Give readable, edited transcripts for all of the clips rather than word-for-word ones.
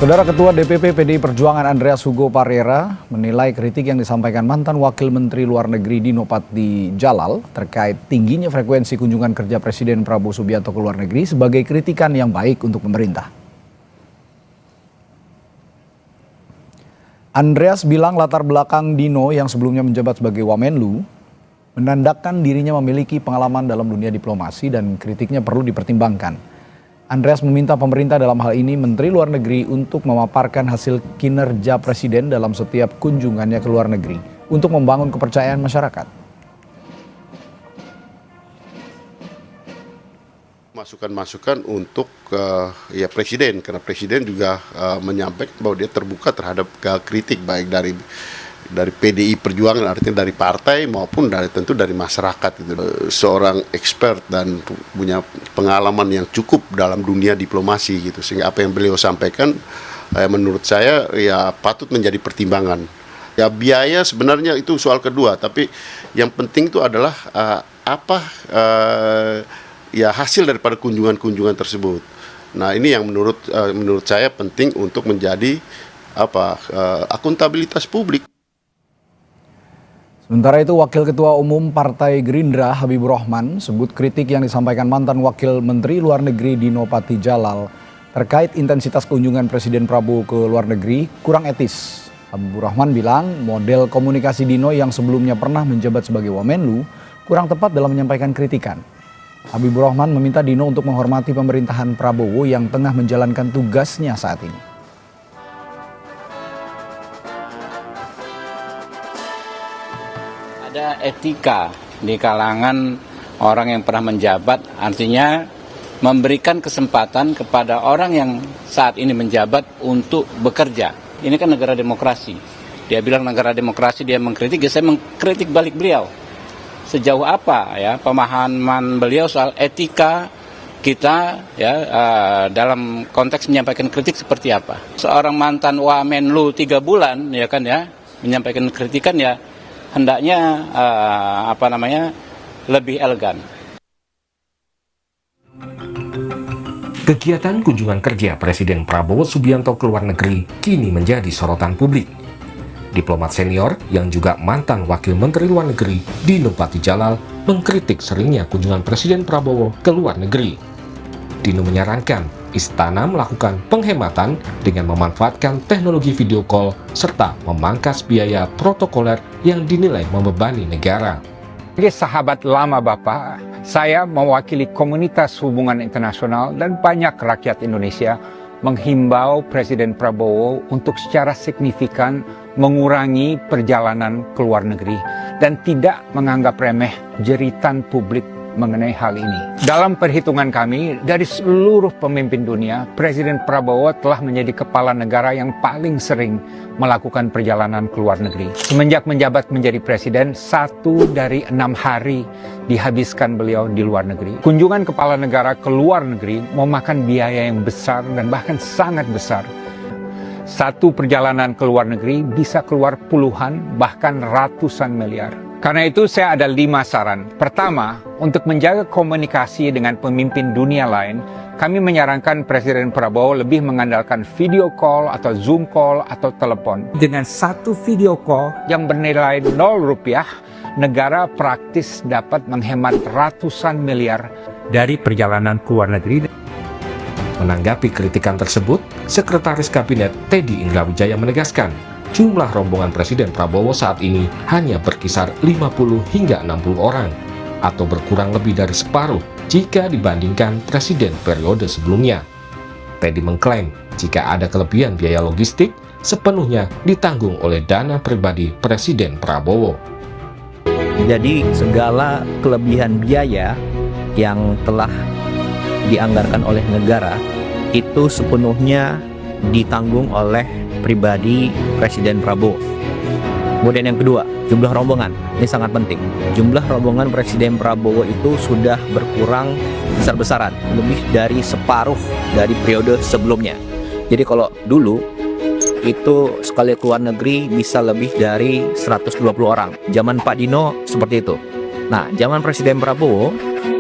Saudara Ketua DPP PDI Perjuangan Andreas Hugo Parera menilai kritik yang disampaikan mantan Wakil Menteri Luar Negeri Dino Patijala terkait tingginya frekuensi kunjungan kerja Presiden Prabowo Subianto ke luar negeri sebagai kritikan yang baik untuk pemerintah. Andreas bilang latar belakang Dino yang sebelumnya menjabat sebagai Wamenlu menandakan dirinya memiliki pengalaman dalam dunia diplomasi dan kritiknya perlu dipertimbangkan. Andreas meminta pemerintah dalam hal ini Menteri Luar Negeri untuk memaparkan hasil kinerja Presiden dalam setiap kunjungannya ke luar negeri untuk membangun kepercayaan masyarakat. Masukan-masukan untuk Presiden, karena Presiden juga menyampaikan bahwa dia terbuka terhadap kritik baik dari PDI Perjuangan, artinya dari partai maupun tentu dari masyarakat. Seorang expert dan punya pengalaman yang cukup dalam dunia diplomasi gitu, sehingga apa yang beliau sampaikan menurut saya ya patut menjadi pertimbangan. Ya biaya sebenarnya itu soal kedua, tapi yang penting itu adalah hasil daripada kunjungan-kunjungan tersebut. Nah ini yang menurut saya penting untuk menjadi akuntabilitas publik. Sementara itu, Wakil Ketua Umum Partai Gerindra Habibur Rahman sebut kritik yang disampaikan mantan Wakil Menteri Luar Negeri Dino Patijala terkait intensitas kunjungan Presiden Prabowo ke luar negeri kurang etis. Habibur Rahman bilang model komunikasi Dino yang sebelumnya pernah menjabat sebagai Wamenlu kurang tepat dalam menyampaikan kritikan. Habibur Rahman meminta Dino untuk menghormati pemerintahan Prabowo yang tengah menjalankan tugasnya saat ini. Ada etika di kalangan orang yang pernah menjabat, artinya memberikan kesempatan kepada orang yang saat ini menjabat untuk bekerja. Ini kan negara demokrasi. Dia bilang negara demokrasi, dia mengkritik, ya saya mengkritik balik beliau. Sejauh apa ya pemahaman beliau soal etika kita ya dalam konteks menyampaikan kritik seperti apa? Seorang mantan Wamenlu 3 bulan ya kan ya menyampaikan kritikan ya hendaknya lebih elegan. Kegiatan kunjungan kerja Presiden Prabowo Subianto ke luar negeri kini menjadi sorotan publik. Diplomat senior yang juga mantan Wakil Menteri Luar Negeri Dino Patijala mengkritik seringnya kunjungan Presiden Prabowo ke luar negeri. Dino menyarankan Istana melakukan penghematan dengan memanfaatkan teknologi video call serta memangkas biaya protokoler yang dinilai membebani negara. Sebagai sahabat lama Bapak, saya mewakili komunitas hubungan internasional dan banyak rakyat Indonesia menghimbau Presiden Prabowo untuk secara signifikan mengurangi perjalanan ke luar negeri dan tidak menganggap remeh jeritan publik mengenai hal ini. Dalam perhitungan kami, dari seluruh pemimpin dunia, Presiden Prabowo telah menjadi kepala negara yang paling sering melakukan perjalanan ke luar negeri. Semenjak menjabat menjadi presiden, 1 dari 6 hari dihabiskan beliau di luar negeri. Kunjungan kepala negara ke luar negeri memakan biaya yang besar dan bahkan sangat besar. Satu perjalanan ke luar negeri bisa keluar puluhan bahkan ratusan miliar. Karena itu saya ada 5 saran. Pertama, untuk menjaga komunikasi dengan pemimpin dunia lain, kami menyarankan Presiden Prabowo lebih mengandalkan video call atau Zoom call atau telepon. Dengan satu video call yang bernilai 0 rupiah, negara praktis dapat menghemat ratusan miliar dari perjalanan ke luar negeri. Menanggapi kritikan tersebut, Sekretaris Kabinet Teddy Indrawijaya menegaskan, jumlah rombongan Presiden Prabowo saat ini hanya berkisar 50 hingga 60 orang, atau berkurang lebih dari separuh jika dibandingkan Presiden periode sebelumnya. Teddy mengklaim jika ada kelebihan biaya logistik, sepenuhnya ditanggung oleh dana pribadi Presiden Prabowo. Jadi segala kelebihan biaya yang telah dianggarkan oleh negara itu sepenuhnya ditanggung oleh pribadi Presiden Prabowo. Kemudian yang kedua, jumlah rombongan. Ini sangat penting. Jumlah rombongan Presiden Prabowo itu sudah berkurang besar-besaran, lebih dari separuh dari periode sebelumnya. Jadi kalau dulu itu sekali keluar negeri bisa lebih dari 120 orang. Zaman Pak Dino seperti itu. Nah, zaman Presiden Prabowo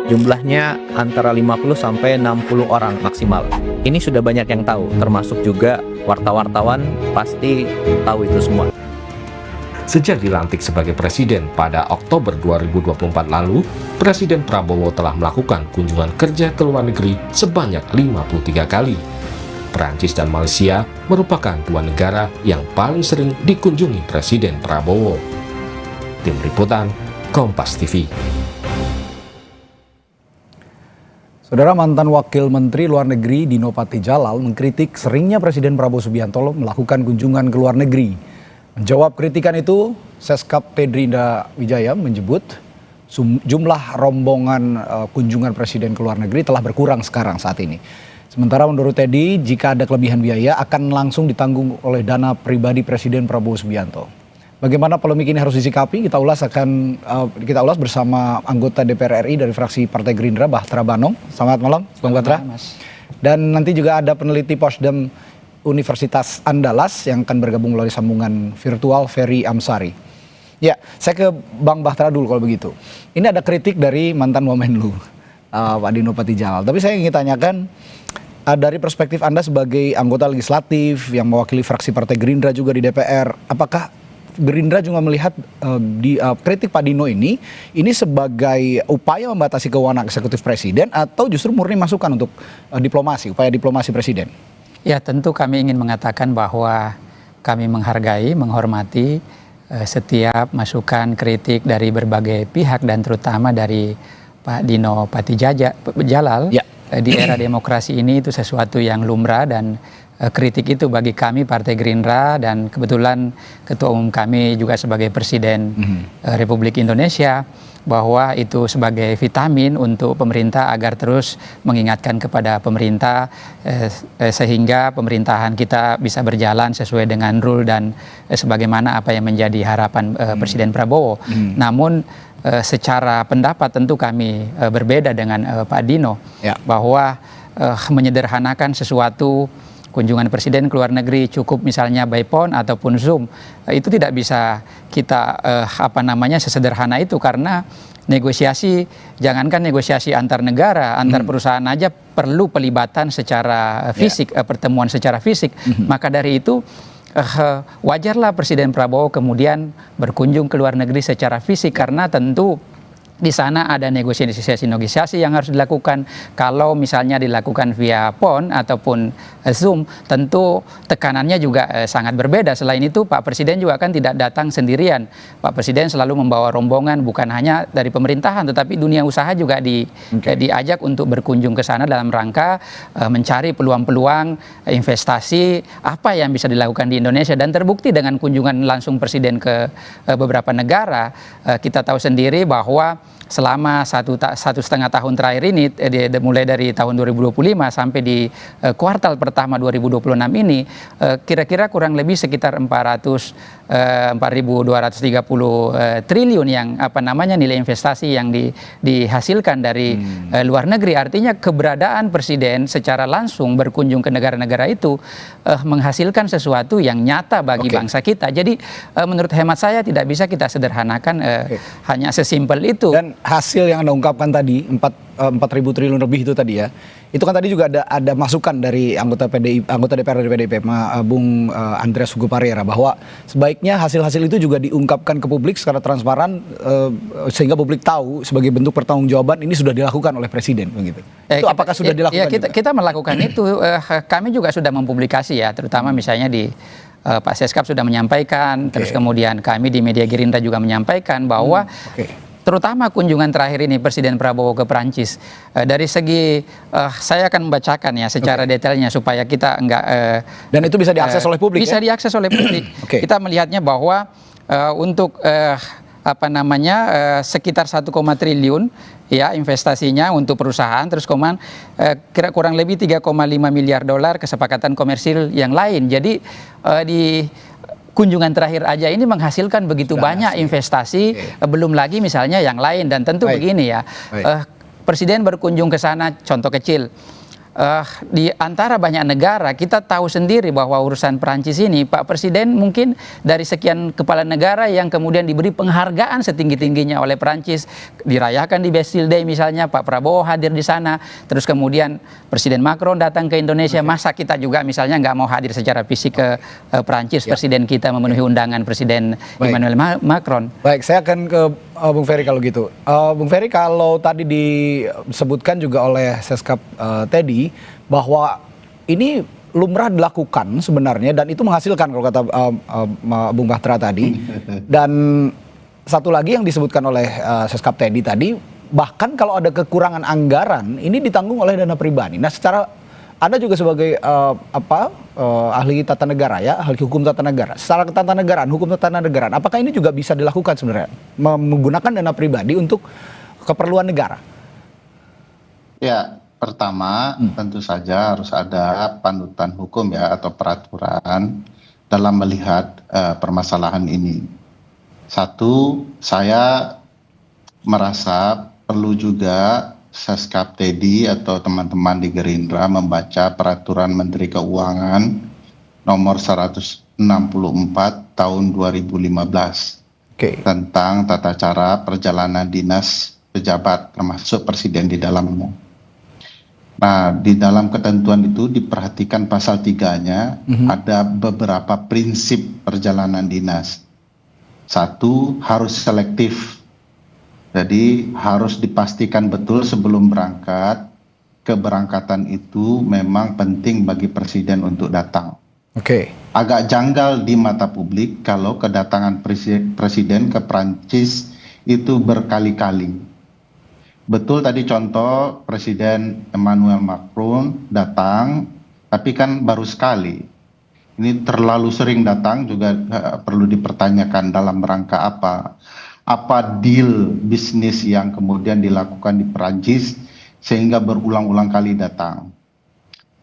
jumlahnya antara 50 sampai 60 orang maksimal. ini sudah banyak yang tahu, termasuk juga wartawan pasti tahu itu semua. Sejak dilantik sebagai presiden pada Oktober 2024 lalu, Presiden Prabowo telah melakukan kunjungan kerja ke luar negeri sebanyak 53 kali. Perancis dan Malaysia merupakan dua negara yang paling sering dikunjungi Presiden Prabowo. Tim Liputan, Kompas TV. Saudara, mantan Wakil Menteri Luar Negeri Dino Patijalal mengkritik seringnya Presiden Prabowo Subianto melakukan kunjungan ke luar negeri. Menjawab kritikan itu, Seskap Tedrinda Wijaya menyebut jumlah rombongan kunjungan Presiden ke luar negeri telah berkurang sekarang saat ini. Sementara menurut Teddy, jika ada kelebihan biaya akan langsung ditanggung oleh dana pribadi Presiden Prabowo Subianto. Bagaimana polemik ini harus disikapi? Kita ulas bersama anggota DPR RI dari fraksi Partai Gerindra, Bahtera Banong. Selamat malam, Bang Bahtera. Dan nanti juga ada peneliti Posdem Universitas Andalas yang akan bergabung melalui sambungan virtual, Ferry Amsari. Ya, saya ke Bang Bahtera dulu kalau begitu. Ini ada kritik dari mantan Wamenlu, Pak Dino Patijalal. Tapi saya ingin tanyakan, dari perspektif Anda sebagai anggota legislatif yang mewakili fraksi Partai Gerindra juga di DPR, apakah Gerindra juga melihat kritik Pak Dino ini sebagai upaya membatasi kewenangan eksekutif presiden atau justru murni masukan untuk upaya diplomasi presiden? Ya, tentu kami ingin mengatakan bahwa kami menghargai, menghormati setiap masukan kritik dari berbagai pihak dan terutama dari Pak Dino Patijalal. Ya. Di era demokrasi ini itu sesuatu yang lumrah dan kritik itu bagi kami Partai Gerindra dan kebetulan Ketua Umum kami juga sebagai Presiden Republik Indonesia, bahwa itu sebagai vitamin untuk pemerintah agar terus mengingatkan kepada pemerintah sehingga pemerintahan kita bisa berjalan sesuai dengan rule dan sebagaimana apa yang menjadi harapan Presiden Prabowo. Namun secara pendapat tentu kami berbeda dengan Pak Dino, ya, bahwa menyederhanakan sesuatu kunjungan presiden ke luar negeri cukup misalnya by phone ataupun Zoom, itu tidak bisa kita sesederhana itu, karena negosiasi, jangankan negosiasi antar negara, antar perusahaan aja perlu pelibatan secara fisik, pertemuan secara fisik. Maka dari itu wajarlah Presiden Prabowo kemudian berkunjung ke luar negeri secara fisik, karena tentu di sana ada negosiasi yang harus dilakukan. Kalau misalnya dilakukan via phone ataupun Zoom, tentu tekanannya juga sangat berbeda. Selain itu, Pak Presiden juga kan tidak datang sendirian. Pak Presiden selalu membawa rombongan, bukan hanya dari pemerintahan, tetapi dunia usaha juga diajak untuk berkunjung ke sana dalam rangka mencari peluang-peluang investasi apa yang bisa dilakukan di Indonesia. Dan terbukti dengan kunjungan langsung Presiden ke beberapa negara. Kita tahu sendiri bahwa selama satu setengah tahun terakhir ini, mulai dari tahun 2025 sampai di kuartal pertama 2026 ini, kira-kira kurang lebih sekitar 4.230 triliun yang nilai investasi yang dihasilkan dari luar negeri. Artinya keberadaan Presiden secara langsung berkunjung ke negara-negara itu menghasilkan sesuatu yang nyata bagi bangsa kita. Jadi menurut hemat saya tidak bisa kita sederhanakan hanya sesimpel itu. Dan hasil yang Anda ungkapkan tadi 4.000 triliun lebih itu tadi ya, itu kan tadi juga ada masukan dari anggota DPR dari PDIP, Bung Andreas Hugo Parera, bahwa sebaiknya hasil-hasil itu juga diungkapkan ke publik secara transparan sehingga publik tahu sebagai bentuk pertanggungjawaban ini sudah dilakukan oleh Presiden begitu. Itu apakah sudah dilakukan? Kita melakukan itu, kami juga sudah mempublikasi ya, terutama misalnya di Pak Seskap sudah menyampaikan, terus kemudian kami di media Gerindra juga menyampaikan bahwa terutama kunjungan terakhir ini Presiden Prabowo ke Perancis, dari segi saya akan membacakan ya secara detailnya supaya kita enggak dan itu bisa diakses oleh publik. Bisa diakses oleh publik. Kita melihatnya bahwa untuk sekitar 1, triliun ya investasinya untuk perusahaan, terus kira kurang lebih 3,5 miliar dolar kesepakatan komersil yang lain. Jadi di kunjungan terakhir aja ini menghasilkan begitu banyak investasi, belum lagi misalnya yang lain. Dan tentu begini ya, Presiden berkunjung ke sana, contoh kecil, di antara banyak negara kita tahu sendiri bahwa urusan Perancis ini Pak Presiden mungkin dari sekian kepala negara yang kemudian diberi penghargaan setinggi-tingginya oleh Perancis, dirayakan di Bastille Day misalnya, Pak Prabowo hadir di sana, terus kemudian Presiden Macron datang ke Indonesia, masa kita juga misalnya nggak mau hadir secara fisik ke Perancis, Presiden kita memenuhi undangan Presiden Emmanuel Macron. Baik, saya akan ke Bung Ferry kalau gitu. Bung Ferry, kalau tadi disebutkan juga oleh Seskap Teddy bahwa ini lumrah dilakukan sebenarnya dan itu menghasilkan kalau kata Bung Bahtera tadi. Dan satu lagi yang disebutkan oleh Seskap Teddy tadi, bahkan kalau ada kekurangan anggaran ini ditanggung oleh dana pribadi. Nah, secara Anda juga sebagai ahli tata negara ya, ahli hukum tata negara. Secara ketatanegaraan, hukum ketatanegaraan, apakah ini juga bisa dilakukan sebenarnya menggunakan dana pribadi untuk keperluan negara? Ya, pertama tentu saja harus ada panutan hukum ya atau peraturan dalam melihat permasalahan ini. Satu, saya merasa perlu juga Seskap Teddy atau teman-teman di Gerindra membaca peraturan Menteri Keuangan nomor 164 tahun 2015 tentang tata cara perjalanan dinas pejabat termasuk presiden di dalamnya. Nah, di dalam ketentuan itu diperhatikan pasal 3-nya ada beberapa prinsip perjalanan dinas. Satu, harus selektif. Jadi harus dipastikan betul sebelum berangkat, keberangkatan itu memang penting bagi presiden untuk datang. Agak janggal di mata publik kalau kedatangan presiden ke Prancis itu berkali-kali. Betul tadi contoh Presiden Emmanuel Macron datang, tapi kan baru sekali. Ini terlalu sering datang juga perlu dipertanyakan dalam rangka apa. Apa deal bisnis yang kemudian dilakukan di Perancis sehingga berulang-ulang kali datang.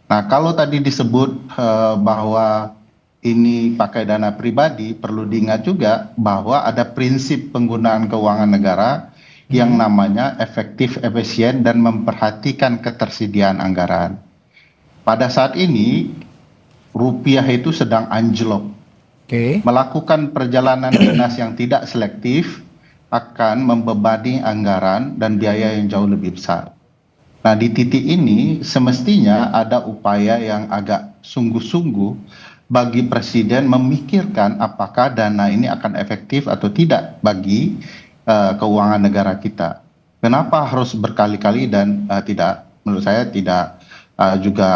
Nah, kalau tadi disebut bahwa ini pakai dana pribadi, perlu diingat juga bahwa ada prinsip penggunaan keuangan negara yang namanya efektif, efisien, dan memperhatikan ketersediaan anggaran. Pada saat ini, rupiah itu sedang anjlok. Melakukan perjalanan dinas yang tidak selektif akan membebani anggaran dan biaya yang jauh lebih besar. Nah, di titik ini semestinya ada upaya yang agak sungguh-sungguh bagi presiden memikirkan apakah dana ini akan efektif atau tidak bagi keuangan negara kita. Kenapa harus berkali-kali dan menurut saya tidak juga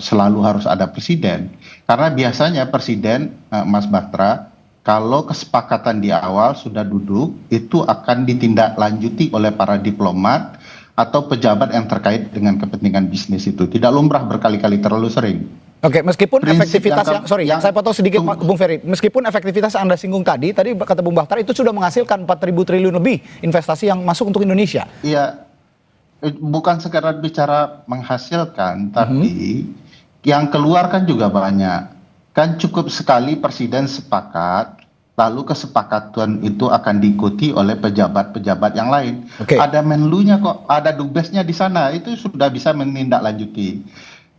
selalu harus ada presiden. Karena biasanya presiden, Mas Bahtera, kalau kesepakatan di awal sudah duduk, itu akan ditindaklanjuti oleh para diplomat atau pejabat yang terkait dengan kepentingan bisnis itu. Tidak lumrah berkali-kali, terlalu sering. Meskipun efektivitas saya potong sedikit Bung Ferry, meskipun efektivitas yang Anda singgung tadi kata Bung Bahtera itu sudah menghasilkan 4.000 triliun lebih investasi yang masuk untuk Indonesia. Iya, bukan sekedar bicara menghasilkan, tapi yang keluar kan juga banyak. Kan cukup sekali presiden sepakat, lalu kesepakatan itu akan diikuti oleh pejabat-pejabat yang lain. Ada menlunya kok, ada dubesnya di sana, itu sudah bisa menindaklanjuti.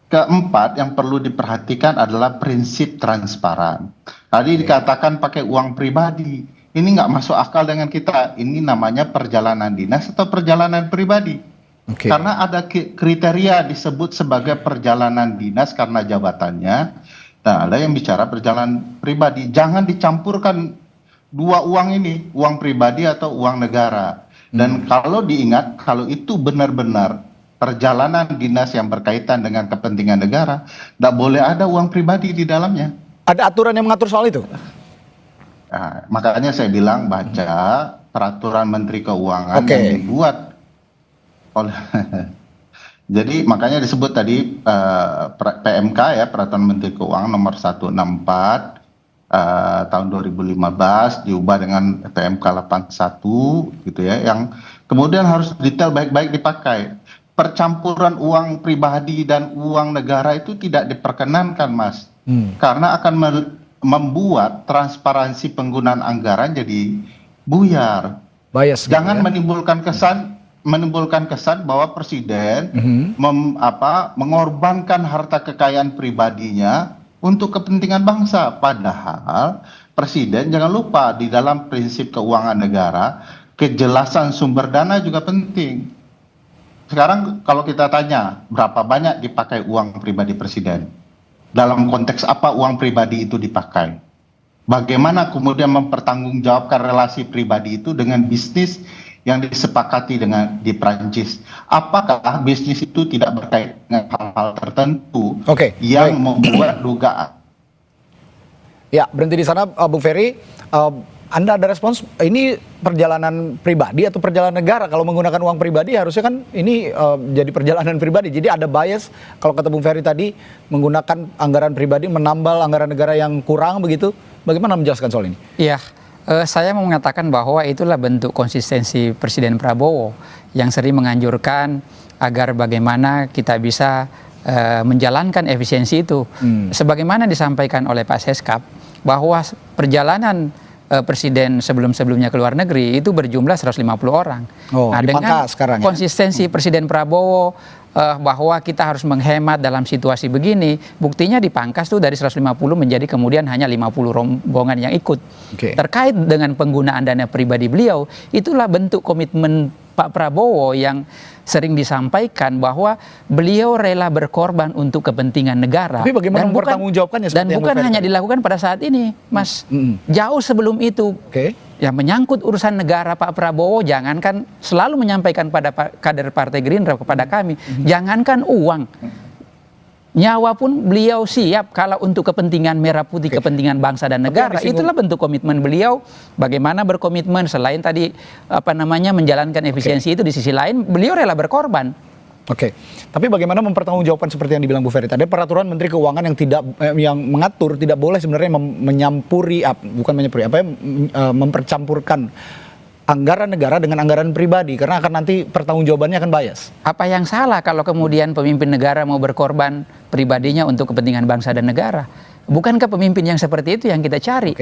Keempat yang perlu diperhatikan adalah prinsip transparan. Tadi dikatakan pakai uang pribadi. Ini nggak masuk akal dengan kita. Ini namanya perjalanan dinas atau perjalanan pribadi. Karena ada kriteria disebut sebagai perjalanan dinas karena jabatannya. Nah, ada yang bicara perjalanan pribadi. Jangan dicampurkan dua uang ini, uang pribadi atau uang negara. Dan kalau diingat, kalau itu benar-benar perjalanan dinas yang berkaitan dengan kepentingan negara, tidak boleh ada uang pribadi di dalamnya. Ada aturan yang mengatur soal itu? Nah, makanya saya bilang baca peraturan Menteri Keuangan yang dibuat oleh jadi makanya disebut tadi PMK ya, Peraturan Menteri Keuangan nomor 164 tahun 2015 diubah dengan PMK 81 gitu ya, yang kemudian harus detail baik-baik dipakai. Percampuran uang pribadi dan uang negara itu tidak diperkenankan, Mas. Karena akan membuat transparansi penggunaan anggaran jadi buyar. Bias, jangan menimbulkan kesan menimbulkan kesan bahwa presiden mengorbankan harta kekayaan pribadinya untuk kepentingan bangsa. Padahal presiden jangan lupa di dalam prinsip keuangan negara, kejelasan sumber dana juga penting. Sekarang kalau kita tanya berapa banyak dipakai uang pribadi presiden, dalam konteks apa uang pribadi itu dipakai, bagaimana kemudian mempertanggungjawabkan relasi pribadi itu dengan bisnis yang disepakati di Prancis. Apakah bisnis itu tidak berkaitan dengan hal-hal tertentu yang membuat dugaan? Ya, berhenti di sana, Bung Ferry. Anda ada respons, ini perjalanan pribadi atau perjalanan negara? Kalau menggunakan uang pribadi harusnya kan ini jadi perjalanan pribadi. Jadi ada bias, kalau kata Bung Ferry tadi, menggunakan anggaran pribadi menambal anggaran negara yang kurang begitu. Bagaimana menjelaskan soal ini? Iya, saya mau mengatakan bahwa itulah bentuk konsistensi Presiden Prabowo yang sering menganjurkan agar bagaimana kita bisa menjalankan efisiensi itu. Sebagaimana disampaikan oleh Pak Seskap, bahwa perjalanan presiden sebelum-sebelumnya ke luar negeri itu berjumlah 150 orang. Nah, dengan sekarang, konsistensi Presiden Prabowo bahwa kita harus menghemat dalam situasi begini, buktinya dipangkas tuh dari 150 menjadi kemudian hanya 50 rombongan yang ikut. Terkait dengan penggunaan dana pribadi beliau, itulah bentuk komitmen Pak Prabowo yang sering disampaikan bahwa beliau rela berkorban untuk kepentingan negara. Tapi bagaimana mempertanggungjawabkannya? Dan bukan hanya dilakukan pada saat ini, Mas. Jauh sebelum itu, yang menyangkut urusan negara, Pak Prabowo jangankan selalu menyampaikan pada kader Partai Gerindra, kepada kami, jangankan uang, nyawa pun beliau siap kalau untuk kepentingan merah putih, kepentingan bangsa dan negara. Itulah bentuk komitmen beliau. Bagaimana berkomitmen selain tadi menjalankan efisiensi itu, di sisi lain beliau rela berkorban. Tapi bagaimana mempertanggungjawabkan seperti yang dibilang Bu Ferry tadi, peraturan Menteri Keuangan yang mengatur tidak boleh sebenarnya mempercampurkan anggaran negara dengan anggaran pribadi, karena akan nanti pertanggungjawabannya akan bias. Apa yang salah kalau kemudian pemimpin negara mau berkorban pribadinya untuk kepentingan bangsa dan negara? Bukankah pemimpin yang seperti itu yang kita cari?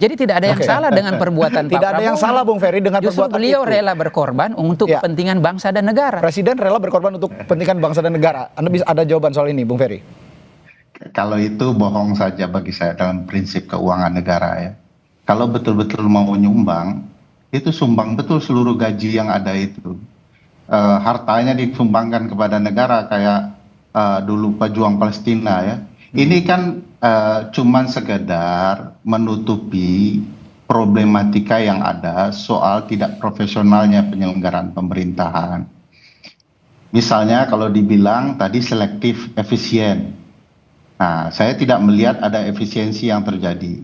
Jadi tidak ada yang salah dengan perbuatan Pak Prabowo. Tidak ada yang salah, Bung Ferry, dengan justru perbuatan beliau itu. rela berkorban untuk kepentingan bangsa dan negara. Presiden rela berkorban untuk kepentingan bangsa dan negara. Anda bisa ada jawaban soal ini, Bung Ferry? Kalau itu bohong saja bagi saya dalam prinsip keuangan negara ya. Kalau betul-betul mau nyumbang, itu sumbang betul seluruh gaji yang ada itu. Hartanya disumbangkan kepada negara kayak dulu pejuang Palestina ya. Ini kan cuman sekedar menutupi problematika yang ada soal tidak profesionalnya penyelenggaraan pemerintahan. Misalnya kalau dibilang tadi selektif efisien. Nah, saya tidak melihat ada efisiensi yang terjadi.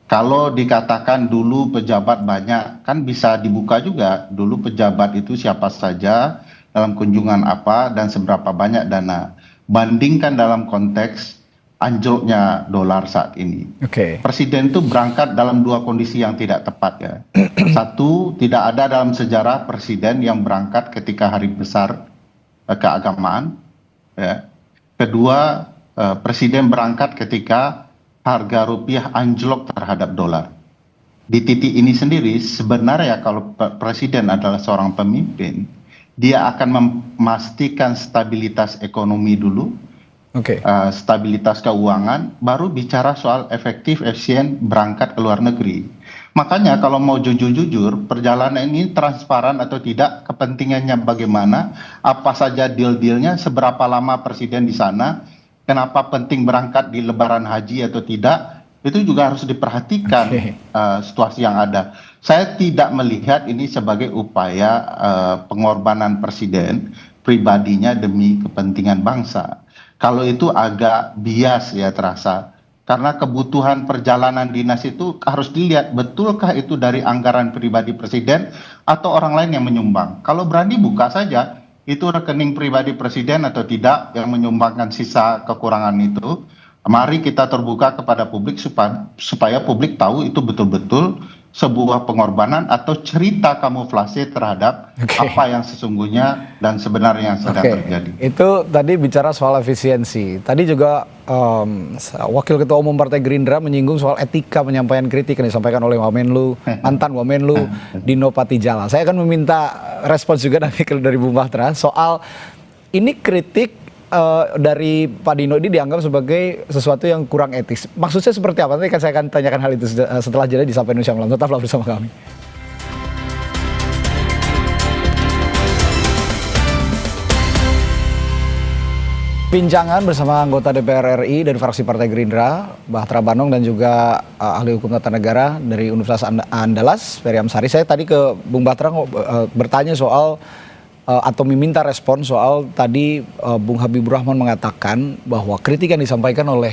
Kalau dikatakan dulu pejabat banyak, kan bisa dibuka juga. Dulu pejabat itu siapa saja, dalam kunjungan apa, dan seberapa banyak dana. Bandingkan dalam konteks anjloknya dolar saat ini. Presiden itu berangkat dalam dua kondisi yang tidak tepat ya. Satu, tidak ada dalam sejarah presiden yang berangkat ketika hari besar keagamaan. Ya. Kedua, presiden berangkat ketika harga rupiah anjlok terhadap dolar. Di titik ini sendiri sebenarnya kalau presiden adalah seorang pemimpin, dia akan memastikan stabilitas ekonomi dulu, stabilitas keuangan, baru bicara soal efektif, efisien berangkat ke luar negeri. Makanya kalau mau jujur-jujur, perjalanan ini transparan atau tidak, kepentingannya bagaimana, apa saja deal-dealnya, seberapa lama presiden di sana, kenapa penting berangkat di lebaran haji atau tidak, itu juga harus diperhatikan situasi yang ada. Saya tidak melihat ini sebagai upaya pengorbanan presiden pribadinya demi kepentingan bangsa. Kalau itu agak bias ya terasa. Karena kebutuhan perjalanan dinas itu harus dilihat betulkah itu dari anggaran pribadi presiden atau orang lain yang menyumbang. Kalau berani buka saja, itu rekening pribadi presiden atau tidak yang menyumbangkan sisa kekurangan itu. Mari kita terbuka kepada publik supaya publik tahu itu betul-betul sebuah pengorbanan atau cerita kamuflase terhadap apa yang sesungguhnya dan sebenarnya yang sedang terjadi. Itu tadi bicara soal efisiensi. Tadi juga Wakil Ketua Umum Partai Gerindra menyinggung soal etika penyampaian kritik yang disampaikan oleh mantan Wamenlu Dino Patijala. Saya akan meminta respons juga nanti dari Bung Bahtera soal ini kritik dari Pak Dino ini dianggap sebagai sesuatu yang kurang etis. Maksudnya seperti apa? Nanti saya akan tanyakan hal itu setelah jeda di Sapa Indonesia Malam. Tetaplah bersama kami. Bincangan bersama anggota DPR RI dari fraksi Partai Gerindra, Bahtera Banong, dan juga ahli hukum tata negara dari Universitas Andalas, Ferry Amsari. Saya tadi ke Bung Bahtera bertanya soal atau meminta respon soal tadi Bung Habibur Rahman mengatakan bahwa kritik yang disampaikan oleh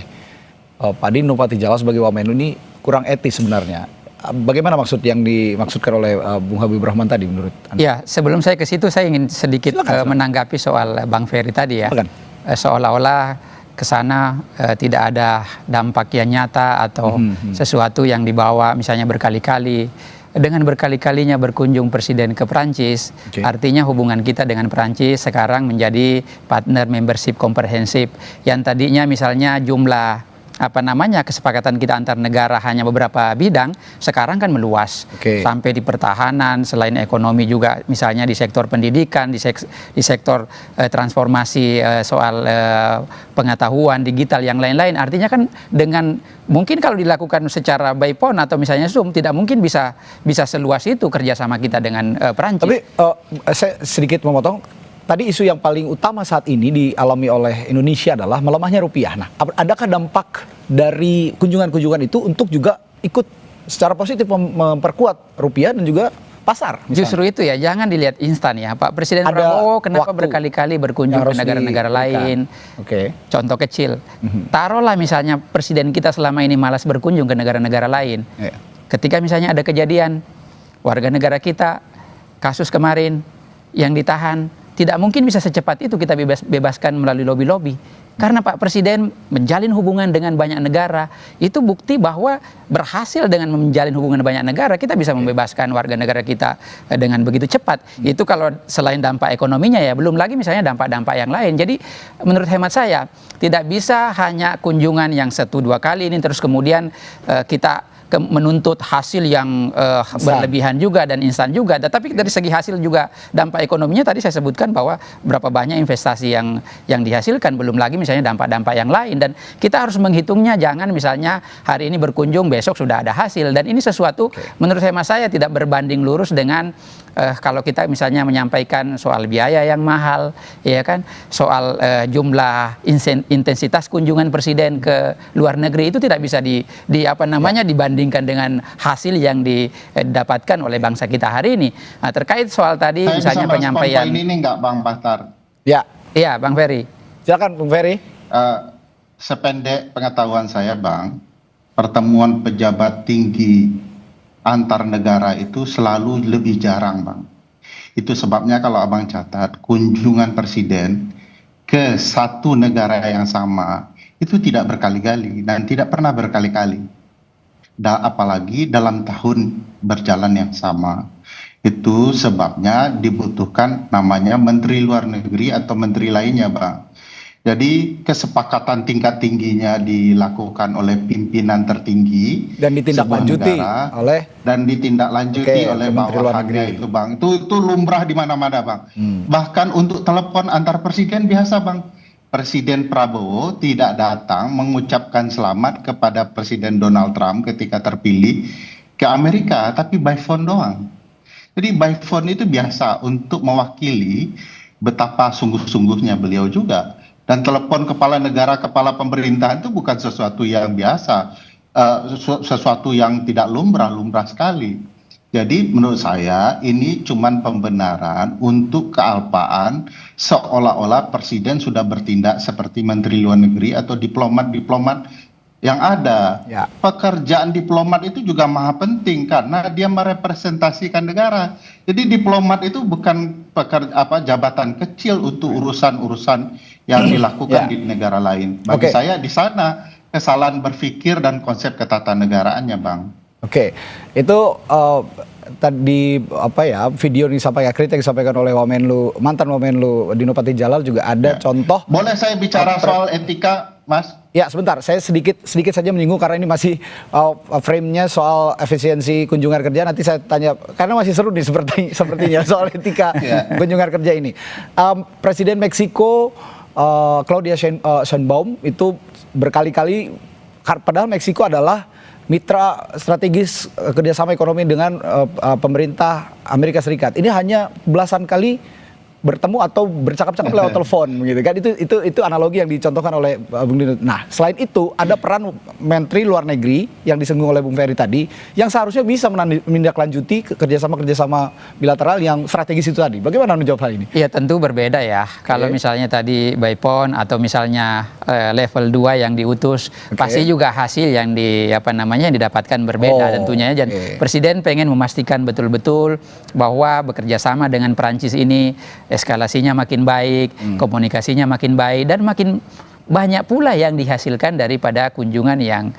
Pak Dino Patijalal sebagai Wamenlu ini kurang etis sebenarnya. Bagaimana maksud yang dimaksudkan oleh Bung Habibur Rahman tadi menurut Anda? Ya, sebelum saya ke situ saya ingin sedikit menanggapi soal Bang Ferry tadi ya. Seolah-olah ke sana tidak ada dampak yang nyata atau sesuatu yang dibawa misalnya berkali-kali. Dengan berkali-kalinya berkunjung Presiden ke Perancis, artinya hubungan kita dengan Perancis sekarang menjadi partner membership komprehensif yang tadinya misalnya jumlah kesepakatan kita antar negara hanya beberapa bidang, sekarang kan meluas sampai di pertahanan, selain ekonomi juga misalnya di sektor pendidikan, di sektor transformasi soal pengetahuan digital yang lain-lain. Artinya kan dengan mungkin kalau dilakukan secara by phone atau misalnya Zoom tidak mungkin bisa seluas itu kerjasama kita dengan Perancis. Tapi saya sedikit memotong. Tadi isu yang paling utama saat ini dialami oleh Indonesia adalah melemahnya rupiah. Nah, adakah dampak dari kunjungan-kunjungan itu untuk juga ikut secara positif memperkuat rupiah dan juga pasar? Misalnya? Justru itu ya, jangan dilihat instan ya. Pak Presiden Prabowo kenapa berkali-kali berkunjung ke negara-negara lain? Contoh kecil, taruhlah misalnya Presiden kita selama ini malas berkunjung ke negara-negara lain. Ketika misalnya ada kejadian, warga negara kita, kasus kemarin yang ditahan, tidak mungkin bisa secepat itu kita bebaskan melalui lobby-lobby. Karena Pak Presiden menjalin hubungan dengan banyak negara, itu bukti bahwa berhasil dengan menjalin hubungan banyak negara, kita bisa membebaskan warga negara kita dengan begitu cepat. Itu kalau selain dampak ekonominya ya, belum lagi misalnya dampak-dampak yang lain. Jadi menurut hemat saya, tidak bisa hanya kunjungan yang 1-2 kali ini terus kemudian kita menuntut hasil yang berlebihan juga dan instan juga. Tapi dari segi hasil juga dampak ekonominya tadi saya sebutkan bahwa berapa banyak investasi yang dihasilkan, belum lagi misalnya dampak-dampak yang lain. Dan kita harus menghitungnya, jangan misalnya hari ini berkunjung besok sudah ada hasil. Dan ini sesuatu menurut hemat saya tidak berbanding lurus dengan kalau kita misalnya menyampaikan soal biaya yang mahal, ya kan, soal jumlah intensitas kunjungan Presiden ke luar negeri itu tidak bisa dibandingkan dengan hasil yang didapatkan oleh bangsa kita hari ini. Nah, terkait soal tadi saya misalnya bisa penyampaian ini enggak Bang Bahtar? Iya, Bang Ferry. Silakan Bang Ferry. Sependek pengetahuan saya Bang, pertemuan pejabat tinggi antar negara itu selalu lebih jarang Bang. Itu sebabnya kalau Abang catat kunjungan Presiden ke satu negara yang sama itu tidak berkali-kali dan tidak pernah berkali-kali. Apalagi dalam tahun berjalan yang sama. Itu sebabnya dibutuhkan namanya Menteri Luar Negeri atau Menteri lainnya Bang. Jadi kesepakatan tingkat tingginya dilakukan oleh pimpinan tertinggi dan ditindaklanjuti oleh bawahannya itu Bang. Itu lumrah di mana-mana Bang. Bahkan untuk telepon antar presiden biasa Bang. Presiden Prabowo tidak datang mengucapkan selamat kepada Presiden Donald Trump ketika terpilih ke Amerika, tapi by phone doang. Jadi by phone itu biasa untuk mewakili betapa sungguh-sungguhnya beliau juga. Dan telepon kepala negara, kepala pemerintahan itu bukan sesuatu yang biasa, sesuatu yang tidak lumrah sekali. Jadi menurut saya ini cuman pembenaran untuk kealpaan seolah-olah Presiden sudah bertindak seperti Menteri Luar Negeri atau diplomat-diplomat yang ada. Pekerjaan diplomat itu juga maha penting karena dia merepresentasikan negara. Jadi diplomat itu bukan jabatan kecil untuk urusan-urusan yang dilakukan di negara lain. Bagi saya di sana kesalahan berpikir dan konsep ketatanegaraannya Bang. Oke, itu tadi apa ya, video yang disampaikan, kritik yang disampaikan oleh mantan Wamenlu Dino Patijalal juga ada contoh. Boleh saya bicara soal etika, Mas? Ya, sebentar, saya sedikit saja menyinggung karena ini masih frame-nya soal efisiensi kunjungan kerja. Nanti saya tanya karena masih seru nih sepertinya soal etika kunjungan kerja ini. Presiden Meksiko Claudia Sheinbaum itu berkali-kali, padahal Meksiko adalah mitra strategis kerjasama ekonomi dengan pemerintah Amerika Serikat. Ini hanya belasan kali bertemu atau bercakap-cakap lewat telepon, gitu kan? Itu analogi yang dicontohkan oleh Bung Dino. Nah, selain itu ada peran Menteri Luar Negeri yang disinggung oleh Bung Ferry tadi, yang seharusnya bisa menindaklanjuti kerjasama bilateral yang strategis itu tadi. Bagaimana menjawab hal ini? Ya tentu berbeda ya. Kalau misalnya tadi by phone atau misalnya level 2 yang diutus, pasti juga hasil yang didapatkan berbeda tentunya. Dan Presiden pengen memastikan betul-betul bahwa bekerja sama dengan Perancis ini eskalasinya makin baik, komunikasinya makin baik, dan makin banyak pula yang dihasilkan daripada kunjungan yang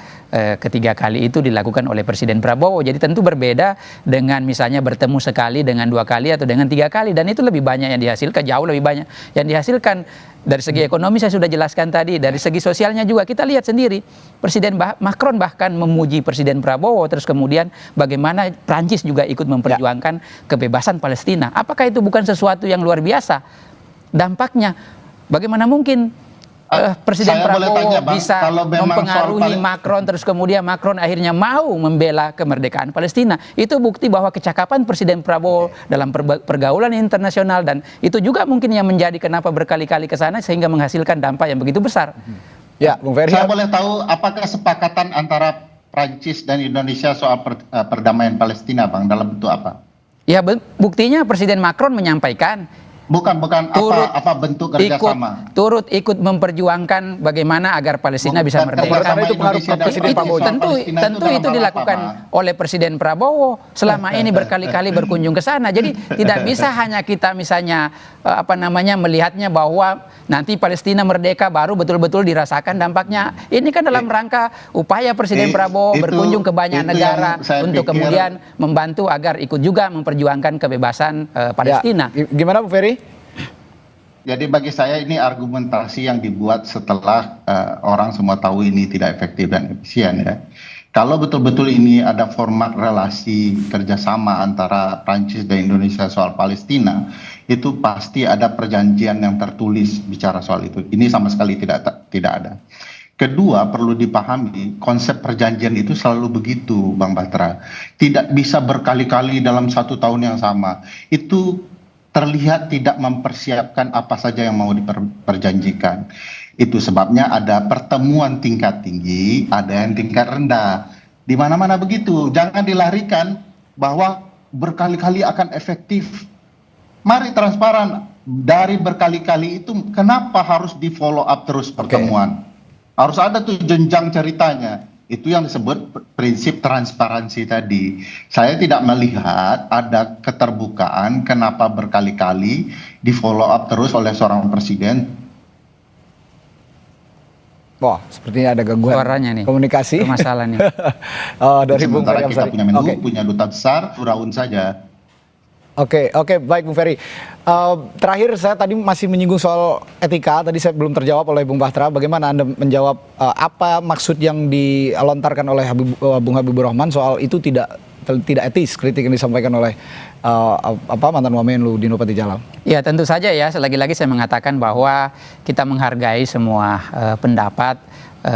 ketiga kali itu dilakukan oleh Presiden Prabowo. Jadi tentu berbeda dengan misalnya bertemu sekali, dengan 2 kali, atau dengan 3 kali. Dan itu lebih banyak yang dihasilkan, jauh lebih banyak yang dihasilkan. Dari segi ekonomi saya sudah jelaskan tadi, dari segi sosialnya juga kita lihat sendiri. Presiden Macron bahkan memuji Presiden Prabowo, terus kemudian bagaimana Prancis juga ikut memperjuangkan kebebasan Palestina. Apakah itu bukan sesuatu yang luar biasa? Dampaknya, bagaimana mungkin Presiden Prabowo bisa mempengaruhi Macron, terus kemudian Macron akhirnya mau membela kemerdekaan Palestina. Itu bukti bahwa kecakapan Presiden Prabowo dalam pergaulan internasional, dan itu juga mungkin yang menjadi kenapa berkali-kali ke sana sehingga menghasilkan dampak yang begitu besar. Ya, Bung Ferry. Saya boleh tahu apakah kesepakatan antara Prancis dan Indonesia soal perdamaian Palestina, Bang, dalam bentuk apa? Ya, buktinya Presiden Macron menyampaikan Bukan apa bentuk kerjasama. Turut ikut memperjuangkan bagaimana agar Palestina bisa merdeka. Itu pengaruh Presiden Prabowo. Tentu itu dilakukan oleh Presiden Prabowo selama ini berkali-kali berkunjung ke sana. Jadi tidak bisa hanya kita misalnya melihatnya bahwa nanti Palestina merdeka baru betul-betul dirasakan dampaknya. Ini kan dalam rangka upaya Presiden Prabowo berkunjung ke banyak negara untuk kemudian membantu agar ikut juga memperjuangkan kebebasan Palestina. Gimana Bu Ferry? Jadi bagi saya ini argumentasi yang dibuat setelah orang semua tahu ini tidak efektif dan efisien ya. Kalau betul-betul ini ada format relasi kerjasama antara Prancis dan Indonesia soal Palestina, itu pasti ada perjanjian yang tertulis bicara soal itu. Ini sama sekali tidak ada. Kedua, perlu dipahami konsep perjanjian itu selalu begitu, Bang Batra. Tidak bisa berkali-kali dalam 1 tahun yang sama. Itu terlihat tidak mempersiapkan apa saja yang mau diperjanjikan. Itu sebabnya ada pertemuan tingkat tinggi, ada yang tingkat rendah. Di mana-mana begitu. Jangan dilarikan bahwa berkali-kali akan efektif. Mari transparan. Dari berkali-kali itu kenapa harus di follow up terus pertemuan? Harus ada tuh jenjang ceritanya. Itu yang disebut prinsip transparansi tadi. Saya tidak melihat ada keterbukaan kenapa berkali-kali di follow up terus oleh seorang presiden. Wah, sepertinya ada gangguan suaranya nih, komunikasi. Masalah nih. Dari Bung Ferry kita punya Menlu, punya duta besar, Firaun saja. Oke, baik Bung Ferry. Terakhir saya tadi masih menyinggung soal etika, tadi saya belum terjawab oleh Bung Batra. Bagaimana Anda menjawab apa maksud yang dilontarkan oleh Bung Habibur Rahman soal itu tidak etis, kritik yang disampaikan oleh mantan Wamenlu Dino Patijalal? Ya tentu saja ya, lagi-lagi saya mengatakan bahwa kita menghargai semua pendapat,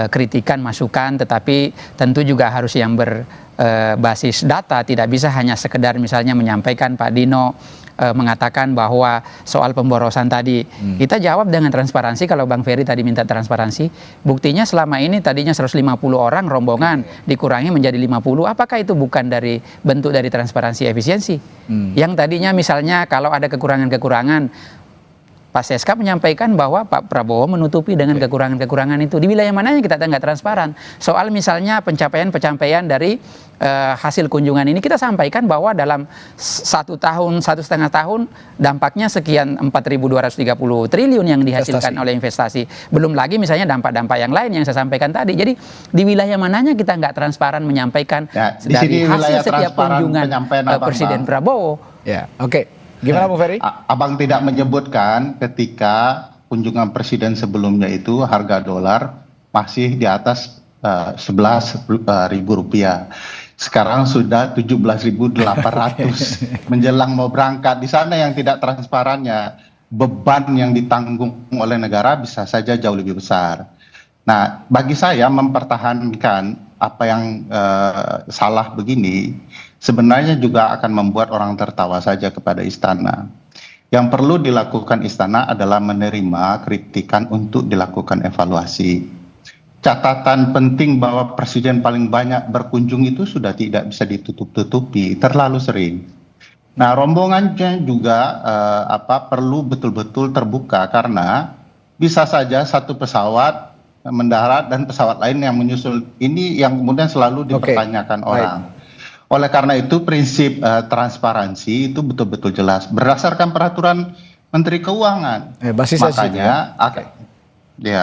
kritikan, masukan, tetapi tentu juga harus yang berbasis data, tidak bisa hanya sekedar misalnya menyampaikan Pak Dino mengatakan bahwa soal pemborosan tadi kita jawab dengan transparansi. Kalau Bang Ferry tadi minta transparansi, buktinya selama ini tadinya 150 orang rombongan dikurangi menjadi 50. Apakah itu bukan dari bentuk dari transparansi efisiensi? Yang tadinya misalnya kalau ada kekurangan-kekurangan Pak Seskap menyampaikan bahwa Pak Prabowo menutupi dengan kekurangan-kekurangan itu. Di wilayah mananya kita nggak transparan. Soal misalnya pencapaian dari hasil kunjungan ini, kita sampaikan bahwa dalam 1 tahun, 1,5 tahun, dampaknya sekian 4.230 triliun yang dihasilkan oleh investasi. Belum lagi misalnya dampak-dampak yang lain yang saya sampaikan tadi. Jadi di wilayah mananya kita nggak transparan menyampaikan dari hasil setiap kunjungan Presiden Prabowo. Ya, oke. Gimana Bu Ferry? Abang tidak menyebutkan ketika kunjungan presiden sebelumnya itu harga dolar masih di atas 11.000 rupiah. Sekarang sudah 17.800 menjelang mau berangkat. Di sana yang tidak transparannya, beban yang ditanggung oleh negara bisa saja jauh lebih besar. Nah, bagi saya mempertahankan apa yang salah begini sebenarnya juga akan membuat orang tertawa saja kepada istana. Yang perlu dilakukan istana adalah menerima kritikan untuk dilakukan evaluasi. Catatan penting bahwa presiden paling banyak berkunjung itu sudah tidak bisa ditutup-tutupi, terlalu sering. Nah, rombongannya juga perlu betul-betul terbuka karena bisa saja satu pesawat mendarat dan pesawat lain yang menyusul. Ini yang kemudian selalu dipertanyakan orang. Oleh karena itu prinsip transparansi itu betul-betul jelas berdasarkan peraturan Menteri Keuangan. Makanya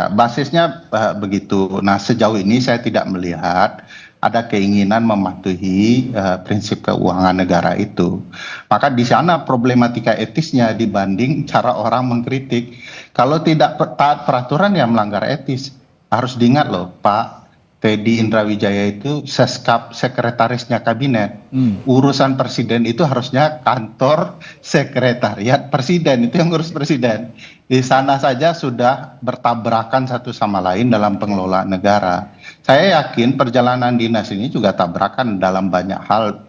basisnya begitu. Nah, sejauh ini saya tidak melihat ada keinginan mematuhi prinsip keuangan negara itu. Maka di sana problematika etisnya dibanding cara orang mengkritik. Kalau tidak taat peraturan ya melanggar etis. Harus diingat loh, Pak Teddy Indrawijaya itu Seskap, sekretarisnya kabinet. Urusan presiden itu harusnya kantor sekretariat presiden, itu yang ngurus presiden. Di sana saja sudah bertabrakan satu sama lain dalam pengelolaan negara. Saya yakin perjalanan dinas ini juga tabrakan dalam banyak hal,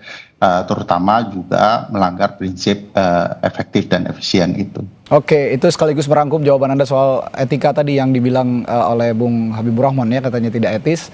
terutama juga melanggar prinsip efektif dan efisien itu. Oke, itu sekaligus merangkum jawaban Anda soal etika tadi yang dibilang oleh Bung Habibur Rahman ya, katanya tidak etis.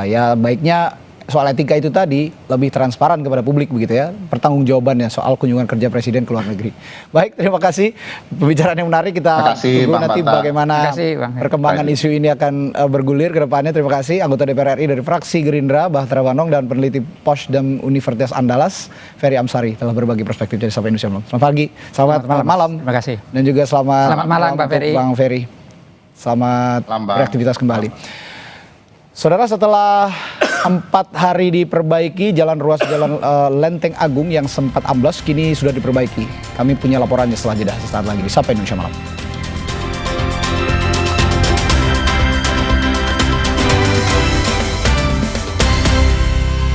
Ya baiknya soal etika itu tadi lebih transparan kepada publik begitu ya, pertanggungjawabannya soal kunjungan kerja presiden ke luar negeri. Baik, terima kasih pembicaraan yang menarik. Kita tunggu nanti bagaimana perkembangan isu ini akan bergulir ke depannya. Terima kasih anggota DPR RI dari fraksi Gerindra Bahtera Wanong dan peneliti Posdem Universitas Andalas Ferry Amsari telah berbagi perspektif dari Sapa Indonesia Malam. Selamat pagi, selamat malam. Terima kasih. Dan juga selamat malam Pak Ferry. Bang Ferry. Selamat beraktivitas kembali. Saudara, setelah 4 hari diperbaiki, jalan ruas Jalan Lenteng Agung yang sempat amblas kini sudah diperbaiki. Kami punya laporannya setelah jeda sesaat lagi di Sapa Indonesia Malam.